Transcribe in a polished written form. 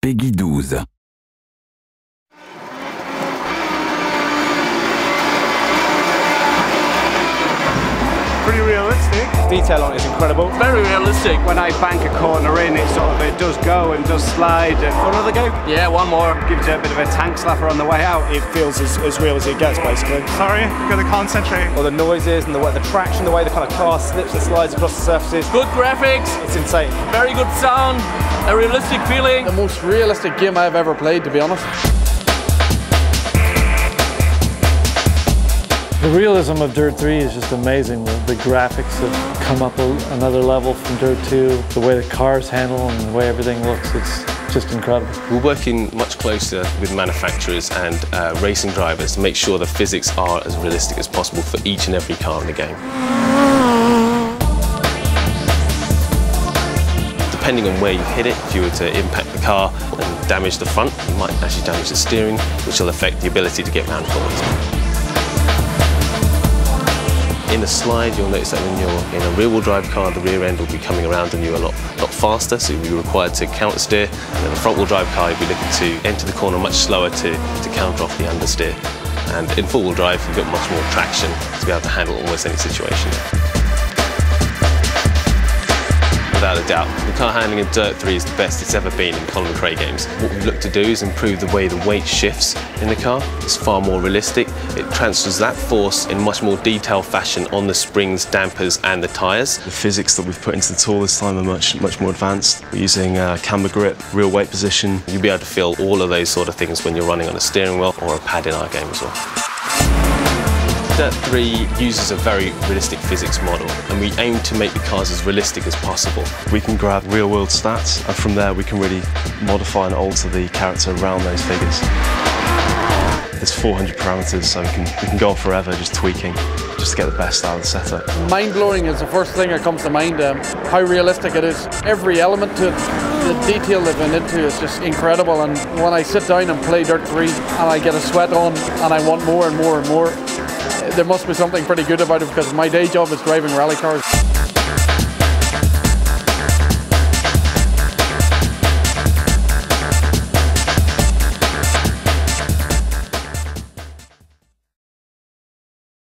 Peggy 12. Pretty realistic. Detail on it is incredible. Very realistic. When I bank a corner in, it does go and does slide. Another go? Yeah, one more. Gives you a bit of a tank slapper on the way out. It feels as real as it gets, basically. Sorry, gotta concentrate. All the noises and the traction, the way the kind of car slips and slides across the surfaces. Good graphics. It's insane. Very good sound. A realistic feeling. The most realistic game I've ever played, to be honest. The realism of Dirt 3 is just amazing. The graphics have come up another level from Dirt 2. The way the cars handle and the way everything looks, it's just incredible. We're working much closer with manufacturers and racing drivers to make sure the physics are as realistic as possible for each and every car in the game. Depending on where you hit it, if you were to impact the car and damage the front, you might actually damage the steering, which will affect the ability to get round corners. In a slide, you'll notice that when you're in a rear-wheel drive car, the rear end will be coming around on you a lot faster, so you'll be required to counter steer. And in a front-wheel drive car, you'll be looking to enter the corner much slower to counter off the understeer. And in four-wheel drive, you've got much more traction to be able to handle almost any situation. Without a doubt, the car handling in Dirt 3 is the best it's ever been in Colin McRae games. What we've looked to do is improve the way the weight shifts in the car. It's far more realistic. It transfers that force in much more detailed fashion on the springs, dampers and the tyres. The physics that we've put into the tool this time are much more advanced. We're using camber grip, real weight position. You'll be able to feel all of those sort of things when you're running on a steering wheel or a pad in our game as well. Dirt 3 uses a very realistic physics model, and we aim to make the cars as realistic as possible. We can grab real-world stats, and from there we can really modify and alter the character around those figures. There's 400 parameters, so we can go on forever just tweaking, just to get the best out of the setup. Mind-blowing is the first thing that comes to mind, how realistic it is. Every element to it, the detail they've been into is just incredible, and when I sit down and play Dirt 3 and I get a sweat on and I want more and more and more, there must be something pretty good about it, because my day job is driving rally cars.